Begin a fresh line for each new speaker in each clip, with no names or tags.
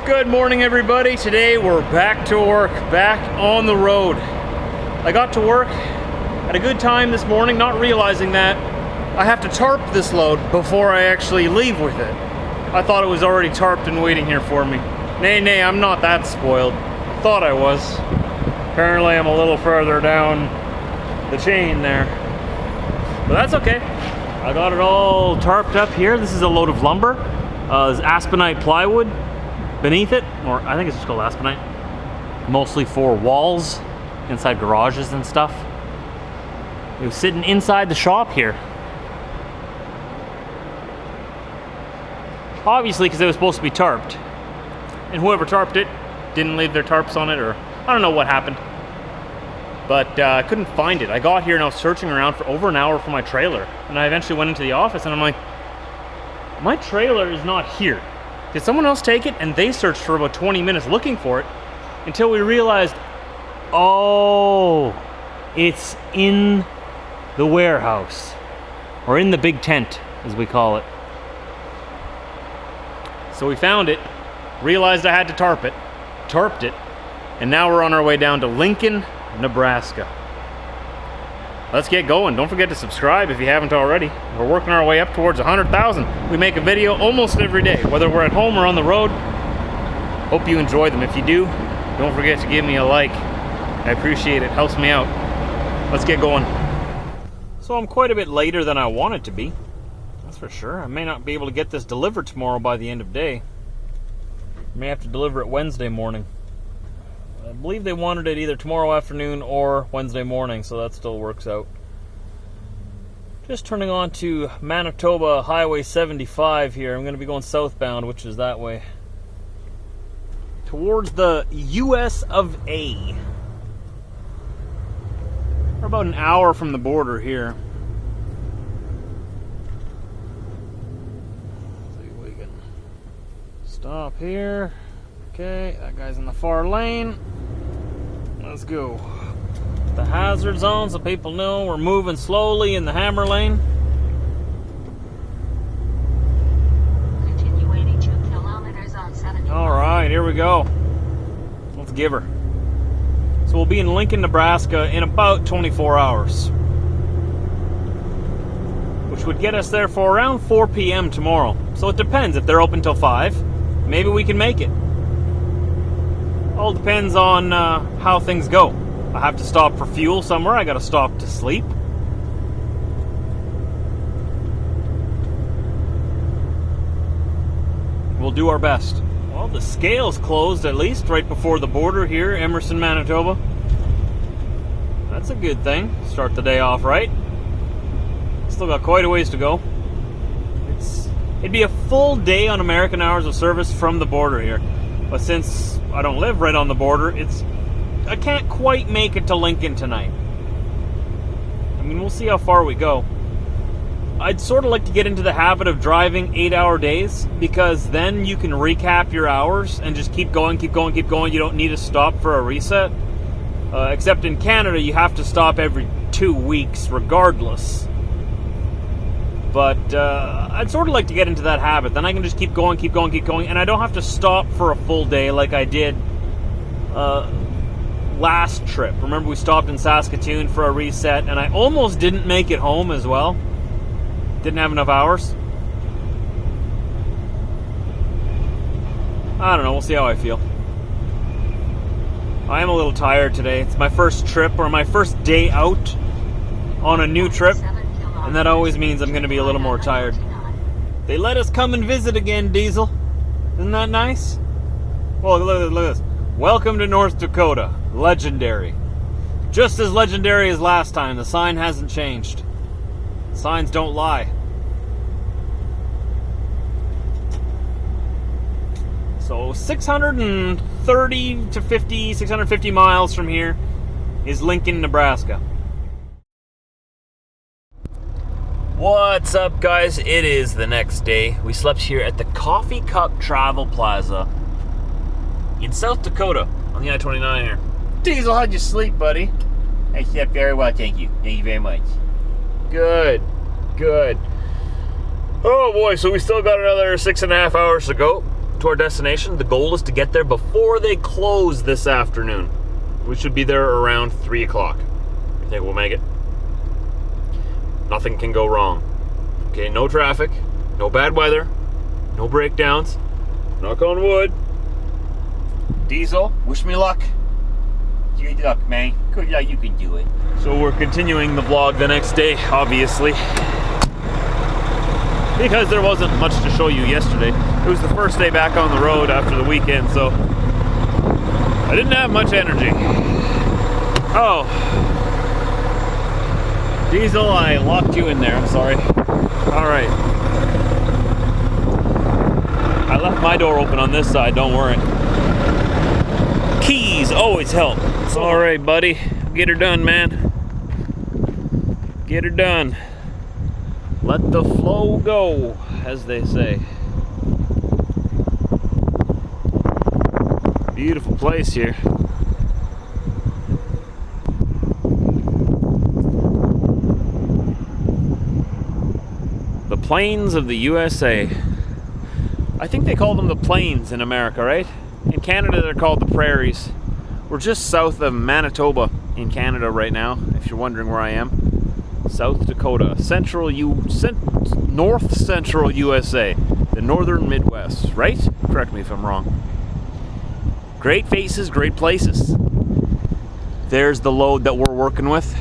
Good morning, everybody. Today we're back to work, back on the road. I got to work at a good time this morning, not realizing that I have to tarp this load before I actually leave with it. I thought it was already tarped and waiting here for me. Nay, I'm not that spoiled. Thought I was. Apparently I'm a little further down the chain there. But that's okay. I got it all tarped up here. This is a load of lumber. There's aspenite plywood beneath it, or I think it's just called aspenite. Mostly for walls, inside garages and stuff. It was sitting inside the shop here. Obviously, because it was supposed to be tarped. And whoever tarped it didn't leave their tarps on it, or I don't know what happened. But I couldn't find it. I got here and I was searching around for over an hour for my trailer. And I eventually went into the office and I'm like, my trailer is not here. Did someone else take it? And they searched for about 20 minutes looking for it until we realized, oh, it's in the warehouse, or in the big tent, as we call it. So we found it, realized I had to tarp it, tarped it, and now we're on our way down to Lincoln, Nebraska. Let's get going. Don't forget to subscribe if you haven't already. We're working our way up towards 100,000. We make a video almost every day, whether we're at home or on the road. Hope you enjoy them. If you do, don't forget to give me a like. I appreciate it. Helps me out. Let's get going. So I'm quite a bit later than I wanted to be. That's for sure. I may not be able to get this delivered tomorrow by the end of day. I may have to deliver it Wednesday morning. I believe they wanted it either tomorrow afternoon or Wednesday morning, so that still works out. Just turning on to Manitoba Highway 75 here. I'm going to be going southbound, which is that way. Towards the US of A. We're about an hour from the border here. Let's see if we can stop here. Okay, that guy's in the far lane. Let's go. The hazard zone so people know we're moving slowly in the hammer lane.
Continue 82 kilometers on 70.
Alright, here we go. Let's give her. So we'll be in Lincoln, Nebraska in about 24 hours. Which would get us there for around 4 p.m. tomorrow. So it depends. If they're open till 5, maybe we can make it. All depends on how things go. I have to stop for fuel somewhere. I got to stop to sleep. We'll do our best. Well, the scale's closed at least right before the border here, Emerson, Manitoba. That's a good thing. Start the day off right. Still got quite a ways to go. It'd be a full day on American hours of service from the border here. But since I don't live right on the border, I can't quite make it to Lincoln tonight. I mean, we'll see how far we go. I'd sort of like to get into the habit of driving 8-hour days, because then you can recap your hours and just keep going. You don't need to stop for a reset. Except in Canada, you have to stop every 2 weeks regardless. But I'd sort of like to get into that habit. Then I can just keep going, and I don't have to stop for a full day like I did last trip. Remember, we stopped in Saskatoon for a reset, and I almost didn't make it home as well. Didn't have enough hours. I don't know, we'll see how I feel. I am a little tired today. It's my first trip, or my first day out on a new trip. And that always means I'm going to be a little more tired. They let us come and visit again, Diesel. Isn't that nice? Well, look at this. Welcome to North Dakota. Legendary. Just as legendary as last time. The sign hasn't changed. Signs don't lie. So 630 to 650 miles from here is Lincoln, Nebraska. What's up, guys? It is the next day. We slept here at the Coffee Cup Travel Plaza in South Dakota on the I-29 here. Diesel, how'd you sleep, buddy? I slept very well, thank you. Thank you very much. Good. Oh boy, so we still got another 6.5 hours to go. to our destination. The goal is to get there before they close this afternoon. We should be there around 3 o'clock. I think we'll make it. Nothing can go wrong. Okay, no traffic, no bad weather, no breakdowns. Knock on wood. Diesel, wish me luck.
Good luck, man. Good luck, you can do it.
So we're continuing the vlog the next day, obviously. Because there wasn't much to show you yesterday. It was the first day back on the road after the weekend, so I didn't have much energy. Oh. Diesel, I locked you in there, I'm sorry. Alright. I left my door open on this side, don't worry. Keys always help. Alright, buddy. Get her done, man. Get her done. Let the flow go, as they say. Beautiful place here. The plains of the USA. I think they call them the plains in America, right? In Canada, they're called the prairies. We're just south of Manitoba in Canada right now, if you're wondering where I am. South Dakota, north central USA, the northern Midwest, right? Correct me if I'm wrong. Great faces, great places. There's the load that we're working with.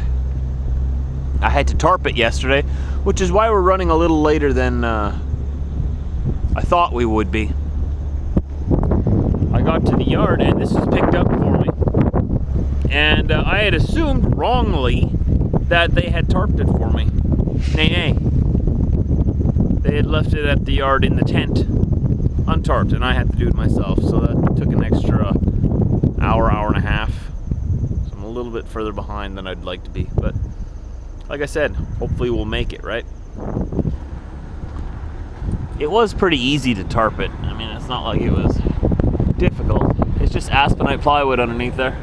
I had to tarp it yesterday, which is why we're running a little later than I thought we would be. I got to the yard and this is picked up for me. And I had assumed wrongly that they had tarped it for me. Nay. They had left it at the yard in the tent, untarped, and I had to do it myself. So that took an extra hour and a half. So I'm a little bit further behind than I'd like to be. But like I said, hopefully we'll make it, right? It was pretty easy to tarp it. I mean, it's not like it was difficult. It's just aspenite plywood underneath there.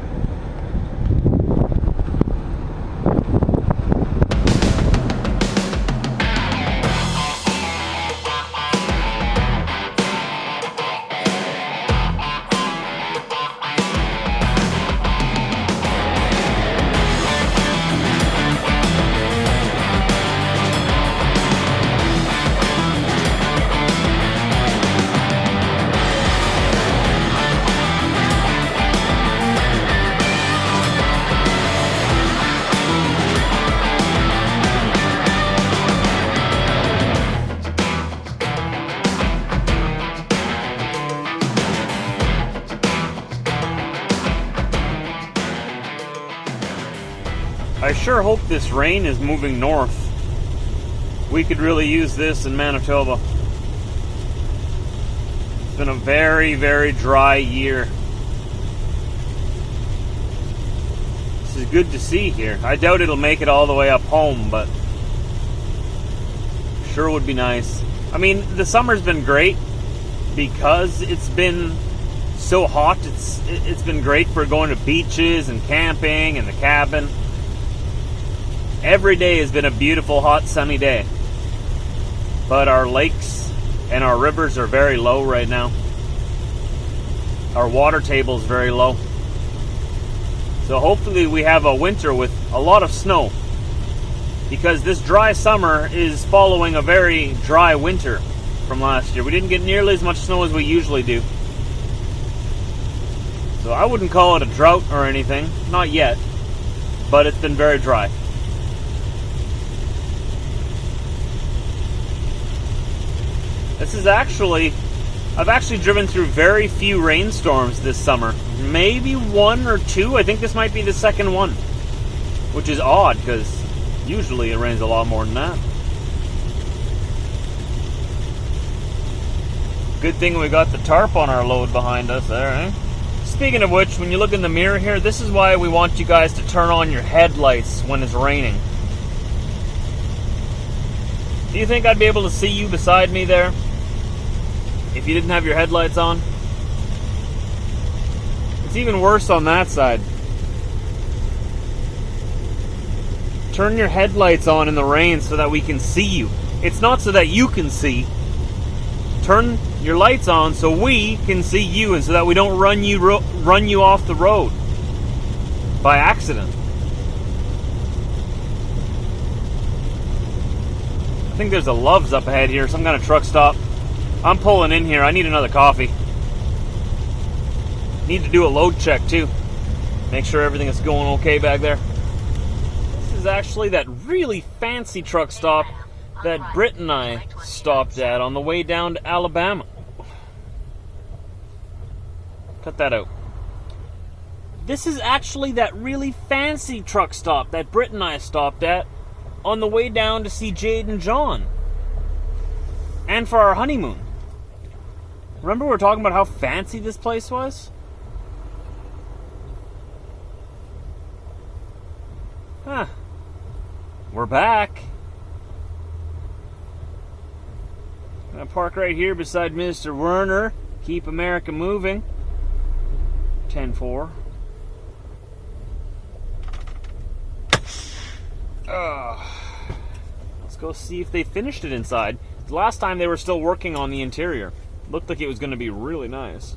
I sure hope this rain is moving north. We could really use this in Manitoba. It's been a very, very dry year. This is good to see here. I doubt it'll make it all the way up home, but sure would be nice. I mean, the summer's been great because it's been so hot. It's been great for going to beaches and camping and the cabin. Every day has been a beautiful, hot, sunny day. But our lakes and our rivers are very low right now. Our water table is very low. So hopefully we have a winter with a lot of snow. Because this dry summer is following a very dry winter from last year. We didn't get nearly as much snow as we usually do. So I wouldn't call it a drought or anything. Not yet. But it's been very dry. This is I've actually driven through very few rainstorms this summer. Maybe one or two. I think this might be the second one. Which is odd, because usually it rains a lot more than that. Good thing we got the tarp on our load behind us there, eh? Speaking of which, when you look in the mirror here, this is why we want you guys to turn on your headlights when it's raining. Do you think I'd be able to see you beside me there if you didn't have your headlights on? It's even worse on that side. Turn your headlights on in the rain so that we can see you. It's not so that you can see. turn your lights on so we can see you, and so that we don't run you off the road by accident. I think there's a Love's up ahead here, some kind of truck stop. I'm pulling in here. I need another coffee. Need to do a load check too. Make sure everything is going okay back there. This is actually that really fancy truck stop that Brit and I stopped at on the way down to Alabama. Cut that out. This is actually that really fancy truck stop that Brit and I stopped at on the way down to see Jade and John. And for our honeymoon. Remember we were talking about how fancy this place was? Huh. We're back. I'm gonna park right here beside Mr. Werner. Keep America moving. 10-4. Let's go see if they finished it inside. The last time they were still working on the interior. Looked like it was going to be really nice.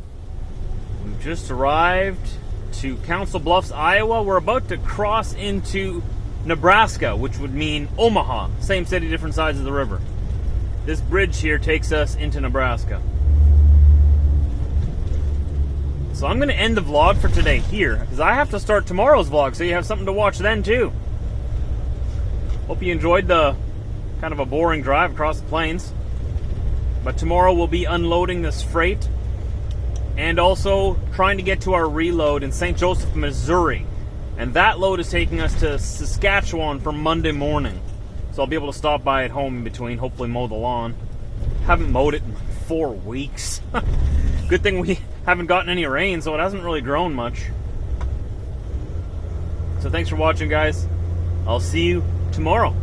We've just arrived to Council Bluffs, Iowa. We're about to cross into Nebraska, which would mean Omaha. Same city, different sides of the river. This bridge here takes us into Nebraska. So I'm going to end the vlog for today here, because I have to start tomorrow's vlog, so you have something to watch then too. Hope you enjoyed the kind of a boring drive across the plains. But tomorrow we'll be unloading this freight and also trying to get to our reload in St. Joseph, Missouri. And that load is taking us to Saskatchewan for Monday morning. So I'll be able to stop by at home in between, hopefully mow the lawn. Haven't mowed it in 4 weeks. Good thing we haven't gotten any rain, so it hasn't really grown much. So thanks for watching, guys. I'll see you tomorrow.